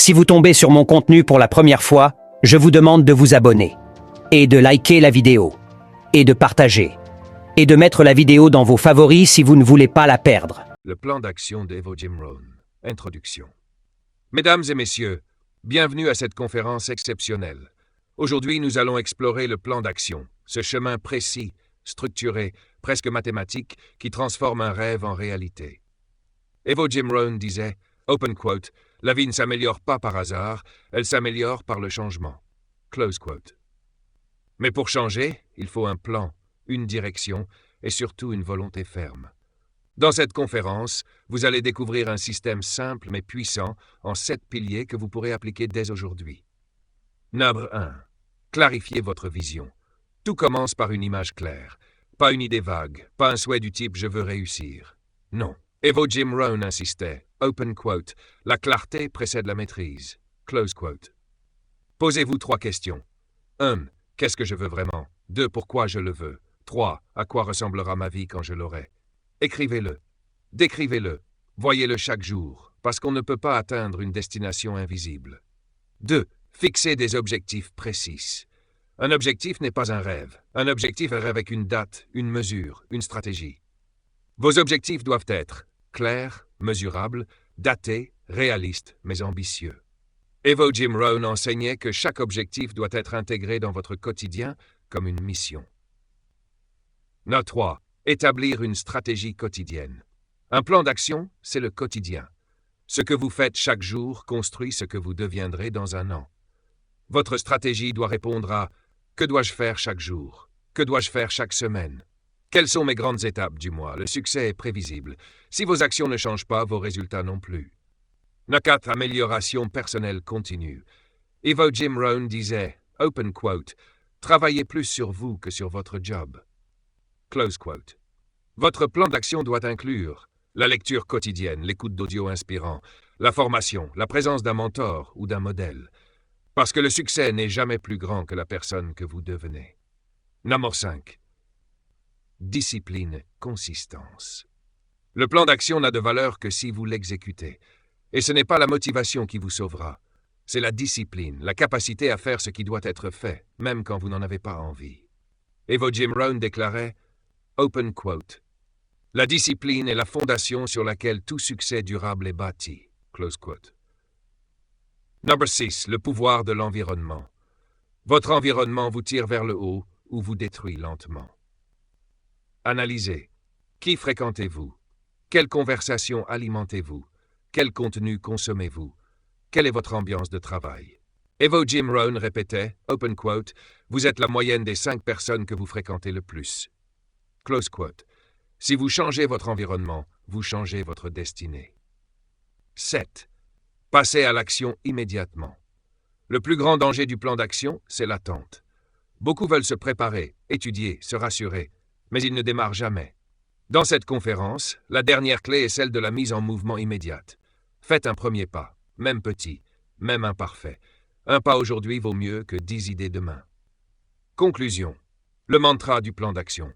Si vous tombez sur mon contenu pour la première fois, je vous demande de vous abonner, et de liker la vidéo, et de partager, et de mettre la vidéo dans vos favoris si vous ne voulez pas la perdre. Le plan d'action d'Evo Jim Rohn. Introduction. Mesdames et messieurs, bienvenue à cette conférence exceptionnelle. Aujourd'hui, nous allons explorer le plan d'action, ce chemin précis, structuré, presque mathématique, qui transforme un rêve en réalité. Evo Jim Rohn disait, open quote, « La vie ne s'améliore pas par hasard, elle s'améliore par le changement. » Close quote. Mais pour changer, il faut un plan, une direction et surtout une volonté ferme. Dans cette conférence, vous allez découvrir un système simple mais puissant en 7 piliers que vous pourrez appliquer dès aujourd'hui. Number 1. Clarifiez votre vision. Tout commence par une image claire. Pas une idée vague, pas un souhait du type « je veux réussir ». Non. Evo Jim Rohn insistait, open quote, « La clarté précède la maîtrise ». Close quote. Posez-vous 3 questions. 1. Qu'est-ce que je veux vraiment? 2. Pourquoi je le veux? 3. À quoi ressemblera ma vie quand je l'aurai? Écrivez-le. Décrivez-le. Voyez-le chaque jour, parce qu'on ne peut pas atteindre une destination invisible. 2. Fixez des objectifs précis. Un objectif n'est pas un rêve. Un objectif est un rêve avec une date, une mesure, une stratégie. Vos objectifs doivent être clairs, mesurables, datés, réalistes, mais ambitieux. Evo Jim Rohn enseignait que chaque objectif doit être intégré dans votre quotidien comme une mission. Note 3. Établir une stratégie quotidienne. Un plan d'action, c'est le quotidien. Ce que vous faites chaque jour construit ce que vous deviendrez dans un an. Votre stratégie doit répondre à « Que dois-je faire chaque jour? Que dois-je faire chaque semaine? Quelles sont mes grandes étapes du mois? » Le succès est prévisible. Si vos actions ne changent pas, vos résultats non plus. Note 4. Amélioration personnelle continue. Evo Jim Rohn disait, open quote, « Travaillez plus sur vous que sur votre job. » Close quote. Votre plan d'action doit inclure la lecture quotidienne, l'écoute d'audio inspirants, la formation, la présence d'un mentor ou d'un modèle. Parce que le succès n'est jamais plus grand que la personne que vous devenez. Number 5. Discipline, consistance. Le plan d'action n'a de valeur que si vous l'exécutez. Et ce n'est pas la motivation qui vous sauvera. C'est la discipline, la capacité à faire ce qui doit être fait, même quand vous n'en avez pas envie. Evo Jim Rohn déclarait, open quote, « La discipline est la fondation sur laquelle tout succès durable est bâti. » Close quote. Number 6. Le pouvoir de l'environnement. Votre environnement vous tire vers le haut ou vous détruit lentement. Analysez. Qui fréquentez-vous? Quelle conversation alimentez-vous? Quel contenu consommez-vous? Quelle est votre ambiance de travail? Evo Jim Rohn répétait, open quote, « Vous êtes la moyenne des 5 personnes que vous fréquentez le plus. » Close quote. Si vous changez votre environnement, vous changez votre destinée. 7. Passez à l'action immédiatement. Le plus grand danger du plan d'action, c'est l'attente. Beaucoup veulent se préparer, étudier, se rassurer, mais ils ne démarrent jamais. Dans cette conférence, la dernière clé est celle de la mise en mouvement immédiate. Faites un premier pas, même petit, même imparfait. Un pas aujourd'hui vaut mieux que 10 idées demain. Conclusion. Le mantra du plan d'action.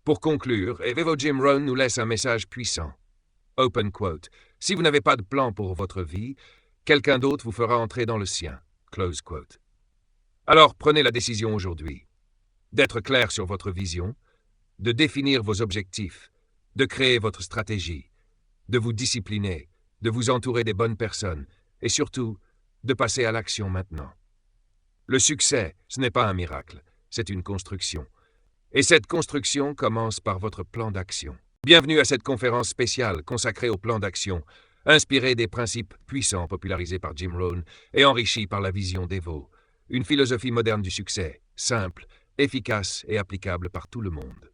Pour conclure, Evo Jim Rohn nous laisse un message puissant. Open quote. « Si vous n'avez pas de plan pour votre vie, quelqu'un d'autre vous fera entrer dans le sien. » Close quote. Alors prenez la décision aujourd'hui d'être clair sur votre vision, de définir vos objectifs, de créer votre stratégie, de vous discipliner, de vous entourer des bonnes personnes et surtout, de passer à l'action maintenant. Le succès, ce n'est pas un miracle, c'est une construction. Et cette construction commence par votre plan d'action. Bienvenue à cette conférence spéciale consacrée au plan d'action, inspirée des principes puissants popularisés par Jim Rohn et enrichie par la vision d'Evo, une philosophie moderne du succès, simple, efficace et applicable par tout le monde.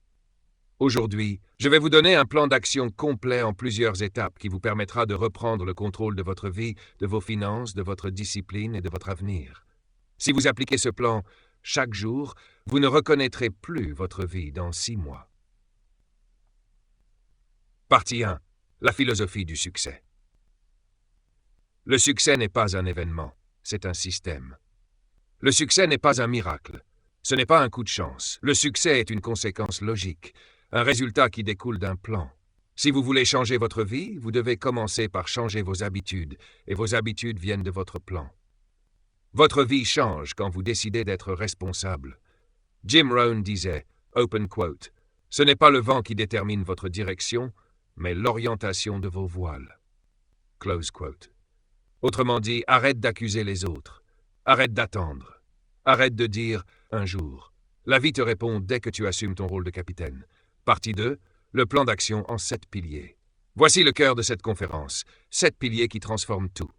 Aujourd'hui, je vais vous donner un plan d'action complet en plusieurs étapes qui vous permettra de reprendre le contrôle de votre vie, de vos finances, de votre discipline et de votre avenir. Si vous appliquez ce plan chaque jour, vous ne reconnaîtrez plus votre vie dans 6 mois. Partie 1. La philosophie du succès. Le succès n'est pas un événement, c'est un système. Le succès n'est pas un miracle, ce n'est pas un coup de chance. Le succès est une conséquence logique, un résultat qui découle d'un plan. Si vous voulez changer votre vie, vous devez commencer par changer vos habitudes, et vos habitudes viennent de votre plan. Votre vie change quand vous décidez d'être responsable. Jim Rohn disait, open quote, « Ce n'est pas le vent qui détermine votre direction, mais l'orientation de vos voiles. » Close quote. Autrement dit, arrête d'accuser les autres. Arrête d'attendre. Arrête de dire « un jour ». La vie te répond dès que tu assumes ton rôle de capitaine. Partie 2, le plan d'action en 7 piliers. Voici le cœur de cette conférence. 7 piliers qui transforment tout.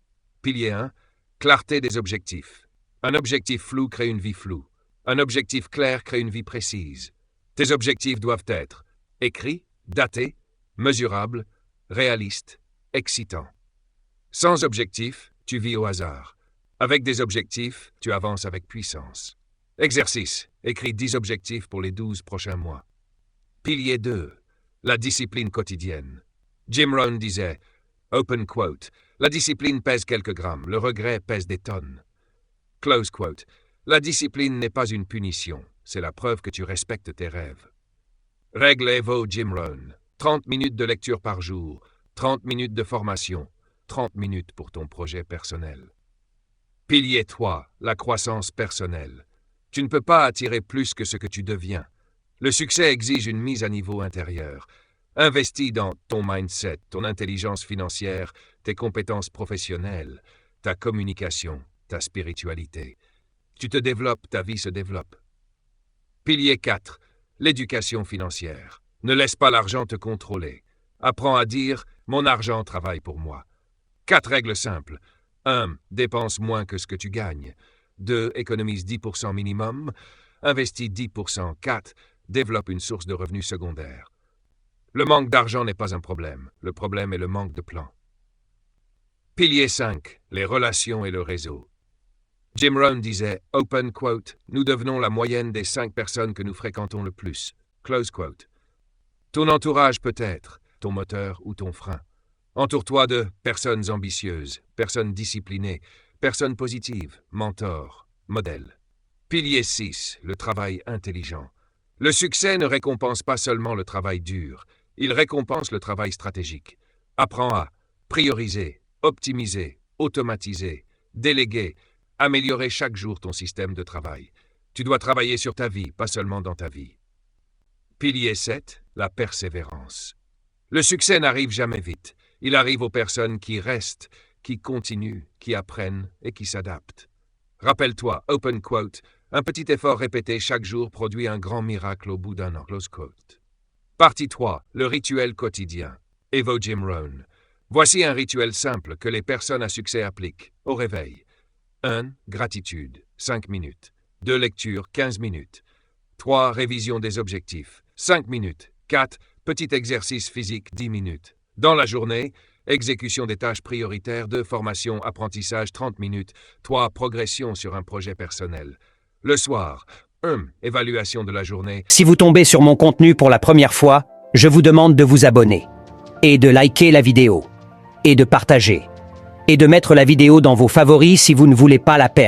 Pilier 1, clarté des objectifs. Un objectif flou crée une vie floue. Un objectif clair crée une vie précise. Tes objectifs doivent être écrits, datés, mesurables, réalistes, excitants. Sans objectif, tu vis au hasard. Avec des objectifs, tu avances avec puissance. Exercice. Écris 10 objectifs pour les 12 prochains mois. Pilier 2. La discipline quotidienne. Jim Rohn disait, open quote, « La discipline pèse quelques grammes, le regret pèse des tonnes. » Close quote. La discipline n'est pas une punition, c'est la preuve que tu respectes tes rêves. Règle Evo Jim Rohn. 30 minutes de lecture par jour, 30 minutes de formation, 30 minutes pour ton projet personnel. Pilier 3. La croissance personnelle. Tu ne peux pas attirer plus que ce que tu deviens. Le succès exige une mise à niveau intérieure. Investis dans ton mindset, ton intelligence financière, tes compétences professionnelles, ta communication, ta spiritualité. Tu te développes, ta vie se développe. Pilier 4. L'éducation financière. Ne laisse pas l'argent te contrôler. Apprends à dire « mon argent travaille pour moi ». 4 règles simples. 1. Dépense moins que ce que tu gagnes. 2. Économise 10% minimum. Investis 10%. 4. Développe une source de revenus secondaires. Le manque d'argent n'est pas un problème. Le problème est le manque de plan. Pilier 5. Les relations et le réseau. Jim Rohn disait, open quote, « Nous devenons la moyenne des 5 personnes que nous fréquentons le plus. » Close quote. Ton entourage peut être ton moteur ou ton frein. Entoure-toi de personnes ambitieuses, personnes disciplinées, personnes positives, mentors, modèles. Pilier 6. Le travail intelligent. Le succès ne récompense pas seulement le travail dur, il récompense le travail stratégique. Apprends à prioriser, optimiser, automatiser, déléguer, améliorer chaque jour ton système de travail. Tu dois travailler sur ta vie, pas seulement dans ta vie. Pilier 7. La persévérance. Le succès n'arrive jamais vite. Il arrive aux personnes qui restent, qui continuent, qui apprennent et qui s'adaptent. Rappelle-toi, open quote, « Un petit effort répété chaque jour produit un grand miracle au bout d'un an. » Close quote. Partie 3. Le rituel quotidien. Evo Jim Rohn. Voici un rituel simple que les personnes à succès appliquent. Au réveil. 1. Gratitude, 5 minutes. 2. Lecture, 15 minutes. 3. Révision des objectifs, 5 minutes. 4. Petit exercice physique, 10 minutes. Dans la journée, exécution des tâches prioritaires, 2. Formation, apprentissage, 30 minutes. 3. Progression sur un projet personnel. Le soir, 1. Évaluation de la journée. Si vous tombez sur mon contenu pour la première fois, je vous demande de vous abonner, et de liker la vidéo, et de partager, et de mettre la vidéo dans vos favoris si vous ne voulez pas la perdre.